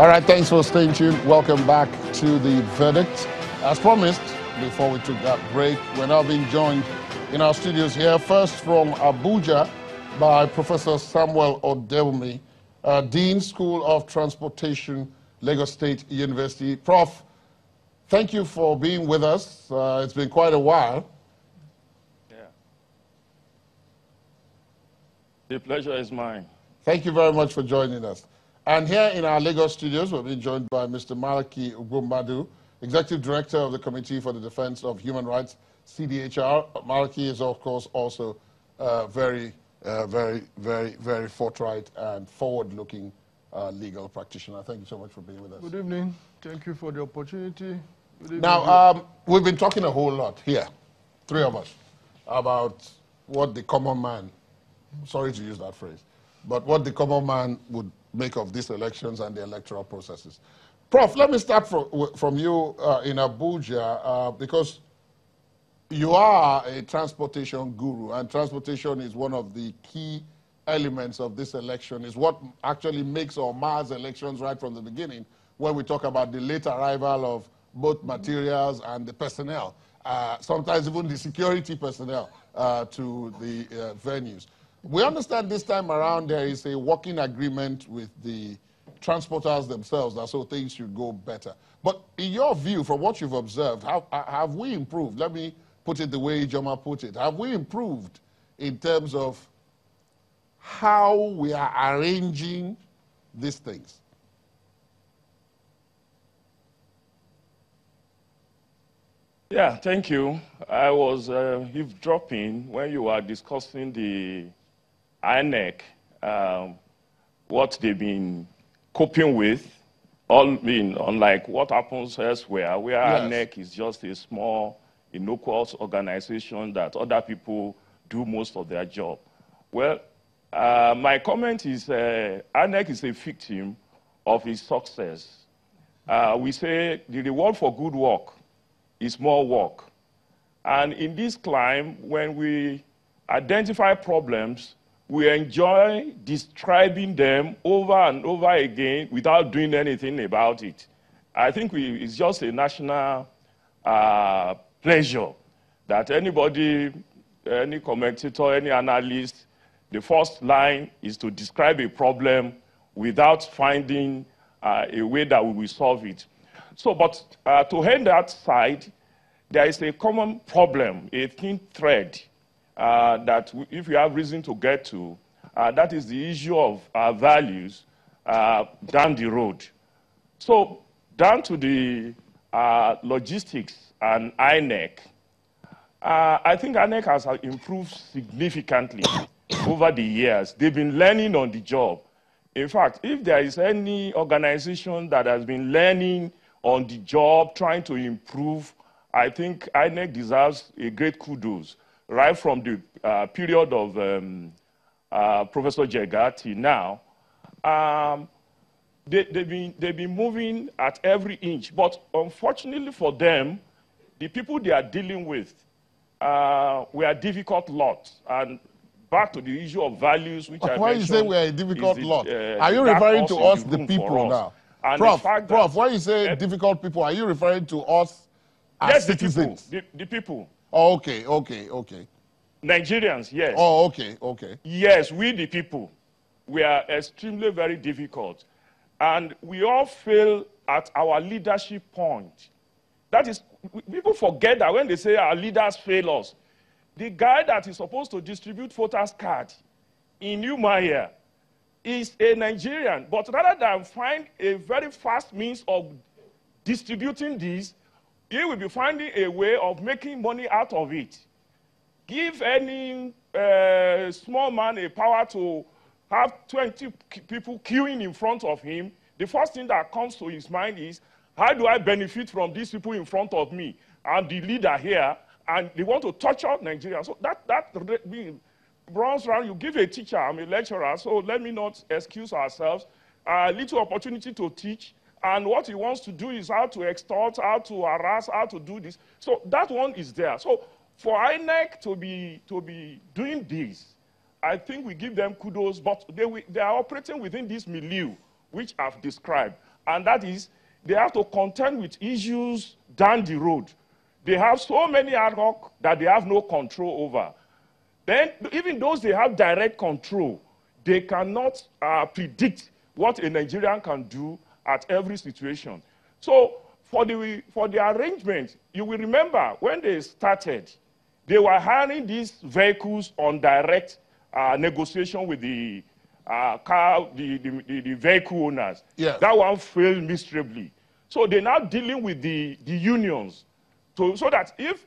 All right, thanks for staying tuned. Welcome back to The Verdict. As promised, before we took that break, we're now being joined in our studios here, first from Abuja by Professor Samuel Odelmi, Dean, School of Transportation, Lagos State University. Prof, thank you for being with us. It's been quite a while. Yeah. The pleasure is mine. Thank you very much for joining us. And here in our Lagos studios, we're being joined by Mr. Malaki Ugbomadu, Executive Director of the Committee for the Defense of Human Rights, CDHR. Malaki is, of course, also very forthright and forward-looking legal practitioner. Thank you so much for being with us. Good evening. Thank you for the opportunity. Good evening. Now, we've been talking a whole lot here, three of us, about what the common man, sorry to use that phrase, but what the common man would make of these elections and the electoral processes. Prof, let me start from you in Abuja, because you are a transportation guru, and transportation is one of the key elements of this election. Is what actually makes or mars elections right from the beginning, when we talk about the late arrival of both materials and the personnel, sometimes even the security personnel to the venues. We understand this time around there is a working agreement with the transporters themselves, and so things should go better. But in your view, from what you've observed, have we improved? Let me put it the way Joma put it. Have we improved in terms of how we are arranging these things? Yeah, thank you. I was eavesdropping when you were discussing the INEC, what they've been coping with, unlike what happens elsewhere, where Yes. INEC is just a small, innocuous organization that other people do most of their job. Well, my comment is INEC is a victim of its success. We say the reward for good work is more work. And in this climb, when we identify problems, we enjoy describing them over and over again without doing anything about it. I think it's just a national pleasure that anybody, any commentator, any analyst, the first line is to describe a problem without finding a way that we will solve it. So, but to end that side, there is a common problem, a thin thread, that if we have reason to get to, that is the issue of values down the road. So down to the logistics and INEC, I think INEC has improved significantly over the years. They've been learning on the job. In fact, if there is any organization that has been learning on the job, trying to improve, I think INEC deserves a great kudos. Right from the period of Professor Jegati now, they've been moving at every inch. But unfortunately for them, the people they are dealing with were a difficult lot. And back to the issue of values, which I mentioned. Why you say we're a difficult lot? Are you referring to us, the people, now? And Prof, why you say difficult people, are you referring to us as citizens? The people. Oh, okay. Nigerians, yes. Oh, okay. Yes, we the people, we are extremely very difficult. And we all fail at our leadership point. That is, people forget that when they say our leaders fail us, the guy that is supposed to distribute voters' card in Umaya is a Nigerian. But rather than find a very fast means of distributing this, he will be finding a way of making money out of it. Give any small man a power to have 20 people queuing in front of him, the first thing that comes to his mind is, how do I benefit from these people in front of me? I'm the leader here, and they want to torture Nigeria. So that runs around. You give a teacher, I'm a lecturer, so let me not excuse ourselves, a little opportunity to teach, and what he wants to do is how to extort, how to harass, how to do this. So that one is there. So for INEC to be doing this, I think we give them kudos, but they are operating within this milieu, which I've described. and that is they have to contend with issues down the road. They have so many ad hoc that they have no control over. Then, even those they have direct control, they cannot predict what a Nigerian can do at every situation. So, for the arrangement, you will remember when they started, they were hiring these vehicles on direct negotiation with the the vehicle owners. Yes. That one failed miserably. So they're now dealing with the unions. So that if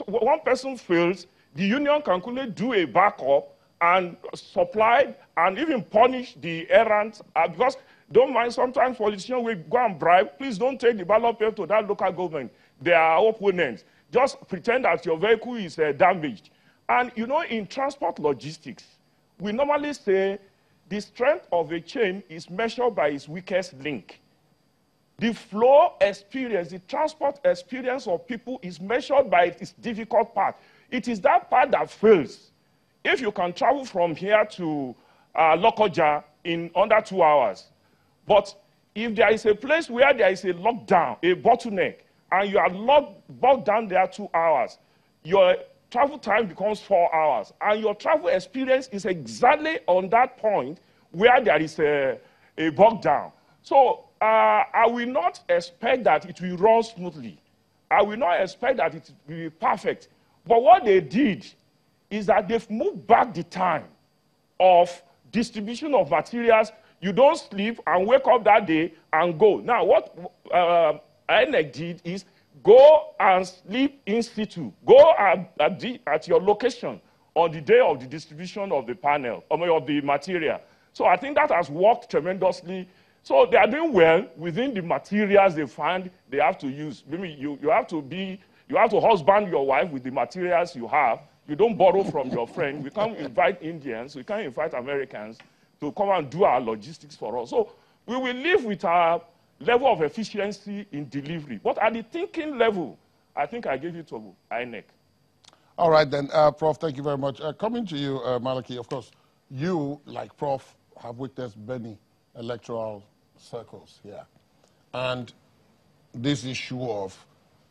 one person fails, the union can quickly do a backup and supply and even punish the errant. Because don't mind, sometimes politicians will go and bribe. Please don't take the ballot paper to that local government. They are opponents. Just pretend that your vehicle is damaged. And you know, in transport logistics, we normally say the strength of a chain is measured by its weakest link. The flow experience, the transport experience of people is measured by its difficult part. It is that part that fails. If you can travel from here to Lokoja in under 2 hours, but if there is a place where there is a lockdown, a bottleneck, and you are bogged down there 2 hours, your travel time becomes 4 hours, and your travel experience is exactly on that point where there is a bog down. So I will not expect that it will run smoothly. I will not expect that it will be perfect. But what they did is that they've moved back the time of distribution of materials. You don't sleep and wake up that day and go. Now, what INEC did is go and sleep in situ. Go at your location on the day of the distribution of the panel, of the material. So I think that has worked tremendously. So they are doing well within the materials they find they have to use. Maybe you have to husband your wife with the materials you have. You don't borrow from your friend. We can't invite Indians. We can't invite Americans to come and do our logistics for us. So we will live with our level of efficiency in delivery. But at the thinking level, I think I gave it to INEC. All right, then, Prof, thank you very much. Coming to you, Malaki, of course, you, like Prof, have witnessed many electoral circles here. And this issue of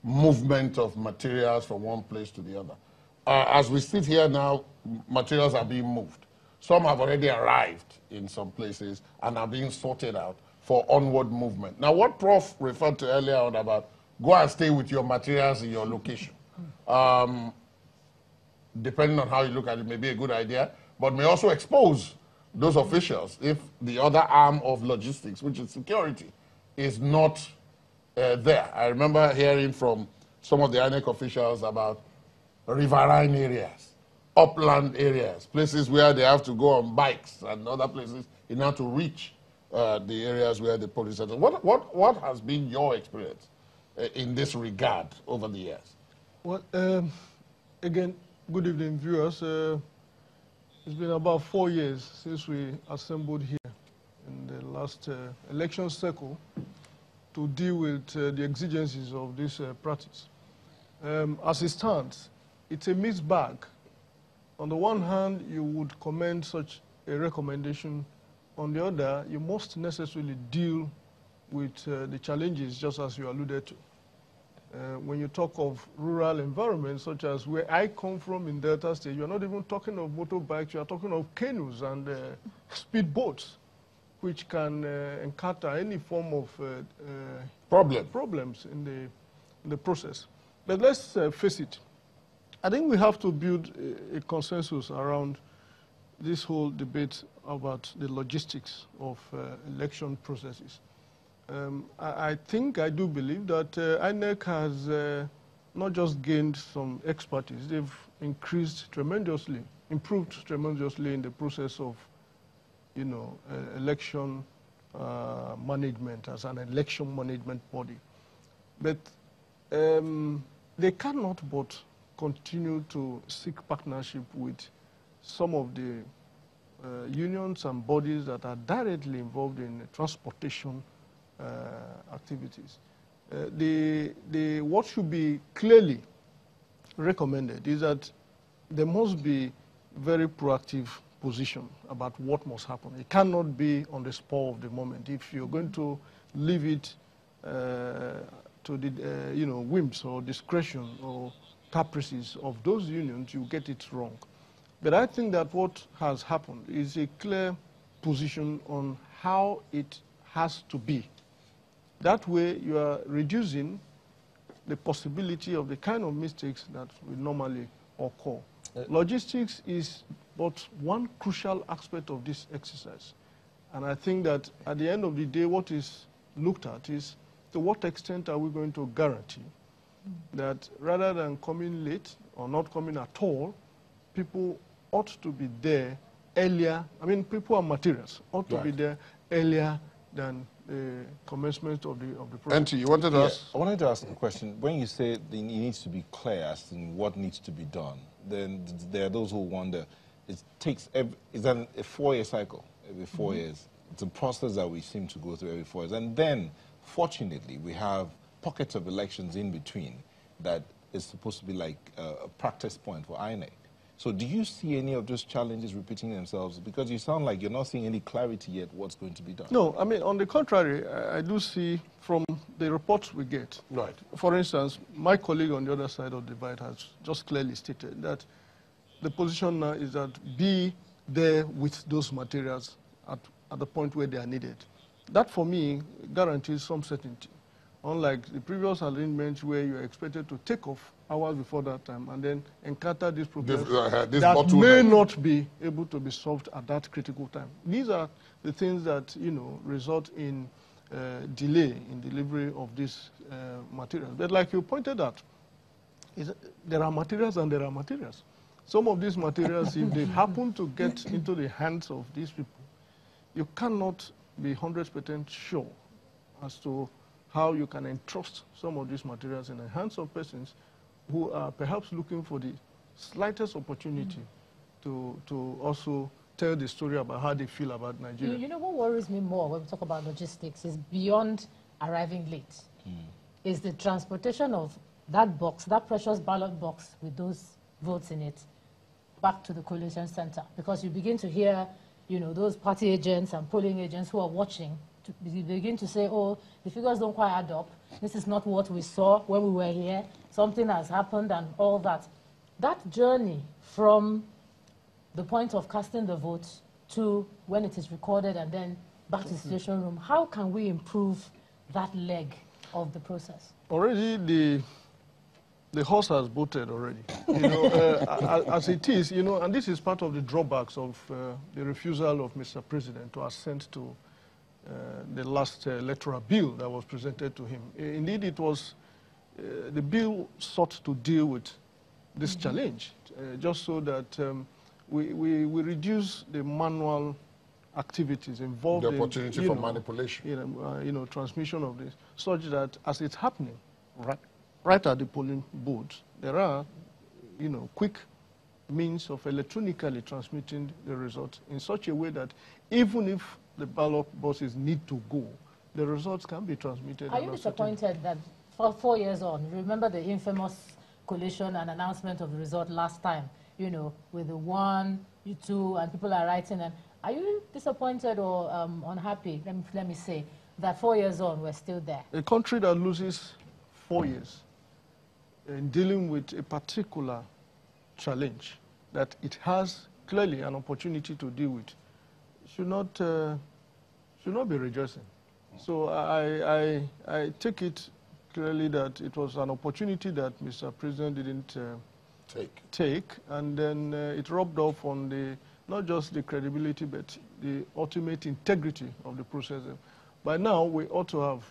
movement of materials from one place to the other. As we sit here now, materials are being moved. Some have already arrived in some places and are being sorted out for onward movement. Now, what Prof referred to earlier on about go and stay with your materials in your location, depending on how you look at it, may be a good idea, but may also expose those officials if the other arm of logistics, which is security, is not there. I remember hearing from some of the INEC officials about riverine areas, upland areas, places where they have to go on bikes and other places in order to reach the areas where the police are. What has been your experience in this regard over the years? Well, again, good evening, viewers. It's been about 4 years since we assembled here in the last election cycle to deal with the exigencies of this practice. As it stands, it's a mixed bag. On the one hand, you would commend such a recommendation. On the other, you must necessarily deal with the challenges, just as you alluded to. When you talk of rural environments, such as where I come from in Delta State, you're not even talking of motorbikes, you're talking of canoes and speedboats, which can encounter any form of problems in the process. But let's face it. I think we have to build a consensus around this whole debate about the logistics of election processes. I do believe that INEC has not just gained some expertise, they've improved tremendously in the process of, election management as an election management body. But they cannot but continue to seek partnership with some of the unions and bodies that are directly involved in transportation activities. What should be clearly recommended is that there must be very proactive position about what must happen. It cannot be on the spur of the moment. If you're going to leave it to the whims or discretion or caprices of those unions, you get it wrong. But I think that what has happened is a clear position on how it has to be. That way, you are reducing the possibility of the kind of mistakes that will normally occur. Logistics is but one crucial aspect of this exercise. And I think that at the end of the day, what is looked at is to what extent are we going to guarantee that rather than coming late or not coming at all, people ought to be there earlier. I mean, people are materials, ought to be there earlier than the commencement of the process. Enti, you wanted to ask? I wanted to ask a question. When you say it needs to be clear as to what needs to be done, then there are those who wonder, it takes, it's a 4-year cycle, every 4 years. It's a process that we seem to go through every 4 years. And then, fortunately, we have pockets of elections in between that is supposed to be like a practice point for INEC. So do you see any of those challenges repeating themselves? Because you sound like you're not seeing any clarity yet what's going to be done. No, I mean, on the contrary, I do see from the reports we get. Right. For instance, my colleague on the other side of the divide has just clearly stated that the position now is that be there with those materials at the point where they are needed. That, for me, guarantees some certainty. Unlike the previous arrangement where you are expected to take off hours before that time and then encounter these problems that may not be able to be solved at that critical time. These are the things that, result in delay in delivery of these materials. But like you pointed out, there are materials and there are materials. Some of these materials, if they happen to get into the hands of these people, you cannot be 100% sure as to how you can entrust some of these materials in the hands of persons who are perhaps looking for the slightest opportunity to also tell the story about how they feel about Nigeria. You know what worries me more when we talk about logistics is beyond arriving late, is the transportation of that box, that precious ballot box with those votes in it, back to the collation center. Because you begin to hear, those party agents and polling agents who are watching, you begin to say, oh, the figures don't quite add up. This is not what we saw when we were here. Something has happened and all that. That journey from the point of casting the vote to when it is recorded and then back to the situation room, how can we improve that leg of the process? Already the horse has bolted already. As it is, and this is part of the drawbacks of the refusal of Mr. President to assent to the last electoral bill that was presented to him. Indeed, it was the bill sought to deal with this challenge, just so that we reduce the manual activities involved in the opportunity for manipulation, transmission of this, such that as it's happening, right at the polling booth, there are, quick means of electronically transmitting the results in such a way that even if the ballot boxes need to go, the results can be transmitted. Are you disappointed that for 4 years on, remember the infamous collation and announcement of the result last time, with the 1, 2, and people are writing, and are you disappointed or unhappy, let me say, that 4 years on, we're still there? A country that loses 4 years in dealing with a particular challenge that it has clearly an opportunity to deal with should not be rejoicing. So I take it clearly that it was an opportunity that Mr. President didn't take, and then it rubbed off on not just the credibility, but the ultimate integrity of the process. By now, we ought to have,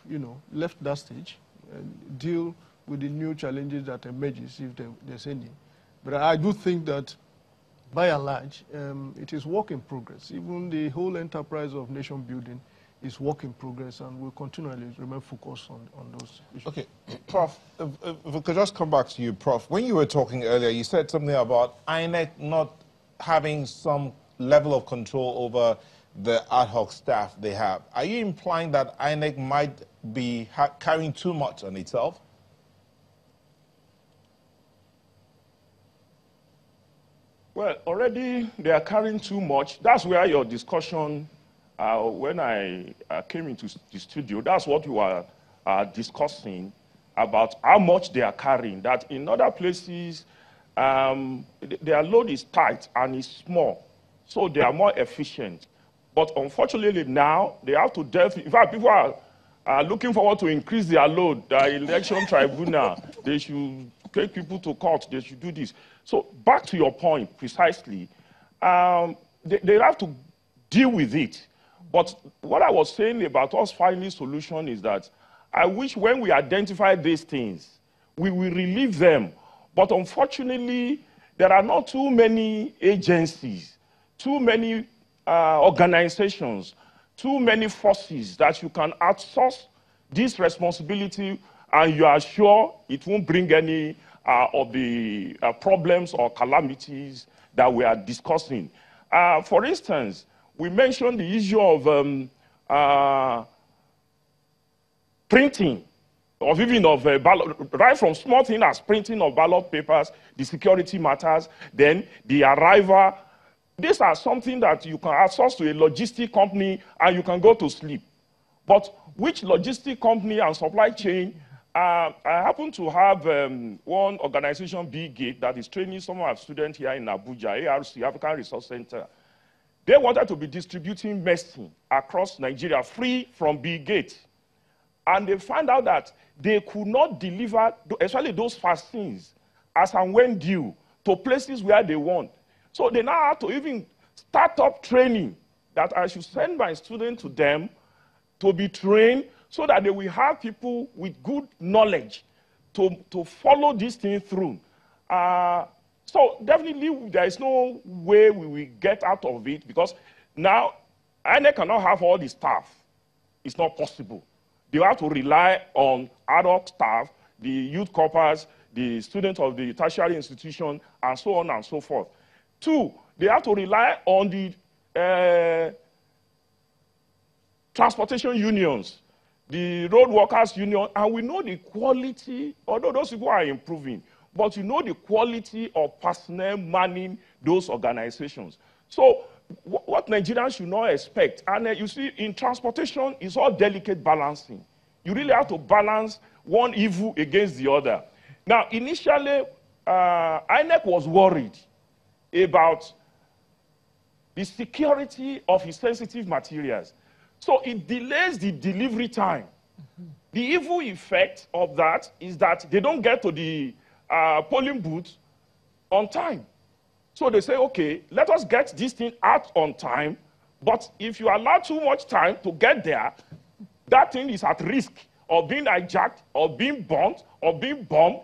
left that stage and deal with the new challenges that emerges, if there's any. But I do think that, by and large, it is work in progress. Even the whole enterprise of nation building is work in progress, and we'll continually remain focused on those issues. Okay, Prof, if we could just come back to you, Prof. When you were talking earlier, you said something about INEC not having some level of control over the ad hoc staff they have. Are you implying that INEC might be carrying too much on itself? Well, already they are carrying too much. That's where your discussion, when I came into the studio, that's what we were discussing about how much they are carrying. That in other places, their load is tight and is small, so they are more efficient. But unfortunately now, they have to in fact, people are looking forward to increase their load. The election tribunal, they should take people to court, they should do this. So back to your point precisely, they have to deal with it. But what I was saying about us finding solution is that I wish when we identify these things, we will relieve them. But unfortunately, there are not too many agencies, too many organizations, too many forces that you can outsource this responsibility, and you are sure it won't bring any of the problems or calamities that we are discussing. For instance, we mentioned the issue of printing, of even of ballot, right from small things as printing of ballot papers, the security matters, then the arrival. These are something that you can outsource to a logistic company and you can go to sleep. But which logistic company and supply chain? I happen to have one organization, BGate, that is training some of our students here in Abuja, ARC, African Resource Center. They wanted to be distributing medicine across Nigeria, free from BGate. And they found out that they could not deliver, especially those vaccines, as and when due, to places where they want. So they now have to even start up training that I should send my students to them to be trained so that they will have people with good knowledge to follow this thing through. So definitely there is no way we will get out of it, because now INEC cannot have all the staff. It's not possible. They have to rely on adult staff, the youth corpers, the students of the tertiary institution, and so on and so forth. Two, they have to rely on the transportation unions, the road workers union, and we know the quality, although those people are improving, but you know the quality of personnel manning those organizations. So what Nigerians should not expect, and you see in transportation, it's all delicate balancing. You really have to balance one evil against the other. Now, initially, INEC was worried about the security of his sensitive materials. So it delays the delivery time. The evil effect of that is that they don't get to the polling booth on time. So they say, okay, let us get this thing out on time, but if you allow too much time to get there, that thing is at risk of being hijacked, or being burnt, or being bombed.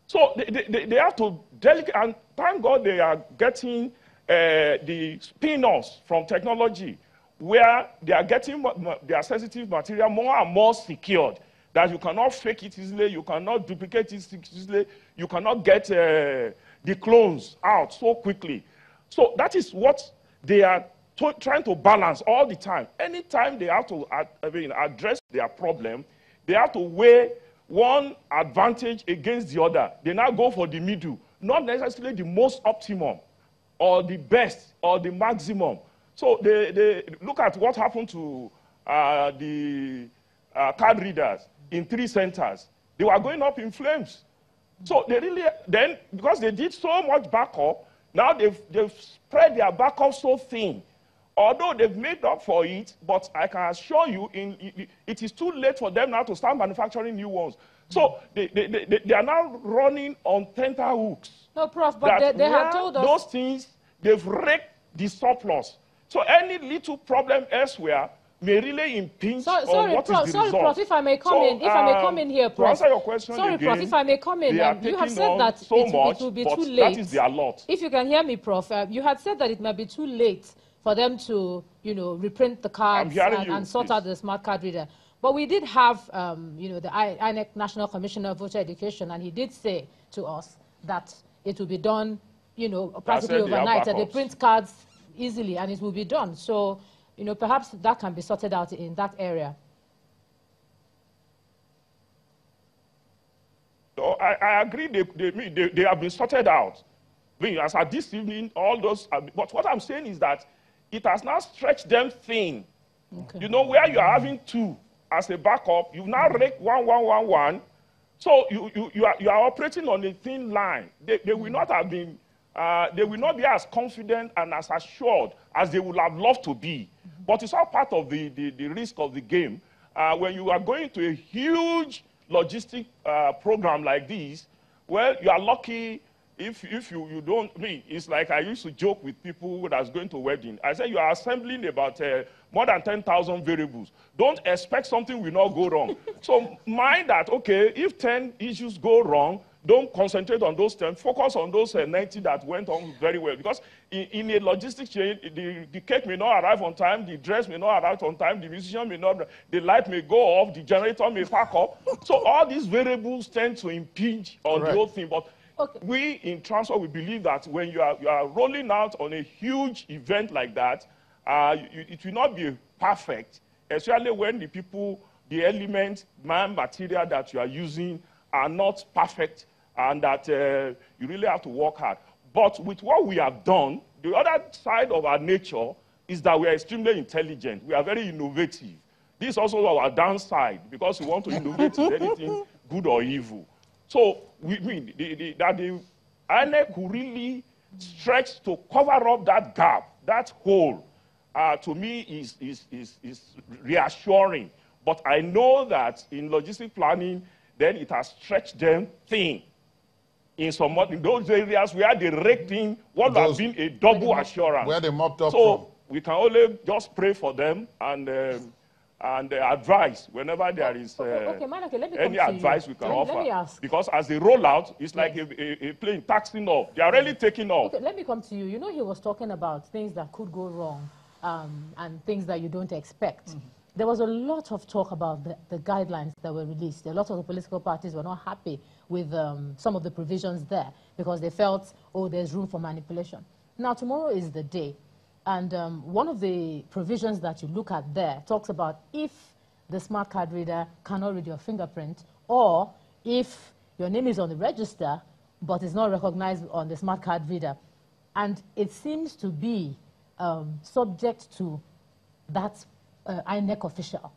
So they have to delicate, and thank God they are getting the spin-offs from technology, where they are getting their sensitive material more and more secured, that you cannot fake it easily, you cannot duplicate it easily, you cannot get the clones out so quickly. So that is what they are trying to balance all the time. Anytime they have to address their problem, they have to weigh one advantage against the other. They now go for the middle, not necessarily the most optimum, or the best, or the maximum. So they look at what happened to the card readers in 3 centers. They were going up in flames. So they really, then, because they did so much backup, now they've spread their backup so thin. Although they've made up for it, but I can assure you, it is too late for them now to start manufacturing new ones. So they are now running on tenterhooks. No, Prof, but they have told us those things, they've wrecked the surplus. So any little problem elsewhere may really impinge on what is the result. Sorry, Prof, if I may come in here, Prof. To answer your question sorry, again, Prof, if I may come in, you have said that so it will be too late. That is their lot. If you can hear me, Prof, you had said that it might be too late for them to, reprint the cards and sort out the smart card reader. But we did have, the INEC National Commissioner of Voter Education, and he did say to us that it will be done, practically overnight, that they print cards easily, and it will be done. So, perhaps that can be sorted out in that area. So I agree they have been sorted out. as at this evening, all those, but what I'm saying is that it has now stretched them thin. Okay. You know, where you are having 2 as a backup, you now rake 1, 1, 1, 1. So you are operating on a thin line. They will not have been, they will not be as confident and as assured as they would have loved to be. But it's all part of the risk of the game. When you are going to a huge logistic program like this, well, you are lucky if you don't, it's like I used to joke with people that's going to a wedding. I say you are assembling about more than 10,000 variables. Don't expect something will not go wrong. So mind that, okay, if 10 issues go wrong, don't concentrate on those 10. Focus on those 90 that went on very well. Because in a logistic chain, the cake may not arrive on time, the dress may not arrive on time, the musician may not, the light may go off, the generator may pack up. So all these variables tend to impinge on the whole thing. But we in transport, we believe that when you are rolling out on a huge event like that, it will not be perfect, especially when the people, the elements, material that you are using are not perfect, and that you really have to work hard. But with what we have done, the other side of our nature is that we are extremely intelligent. We are very innovative. This is also our downside, because we want to innovate in anything good or evil. So we mean that the INEC could really stretch to cover up that gap, that hole. To me is reassuring. But I know that in logistic planning, then it has stretched them thin. In those areas where they raked in what would have been a double assurance. Where they mopped up so from. We can only just pray for them and advise whenever there is any advice we can offer. Let me ask. Because as they roll out, it's like a plane taxing off. They are really taking off. Okay, let me come to you. You know, he was talking about things that could go wrong and things that you don't expect. There was a lot of talk about the guidelines that were released. A lot of the political parties were not happy with some of the provisions there because they felt, oh, there's room for manipulation. Now, tomorrow is the day. And one of the provisions that you look at there talks about if the smart card reader cannot read your fingerprint, or if your name is on the register, but is not recognized on the smart card reader. And it seems to be subject to that INEC official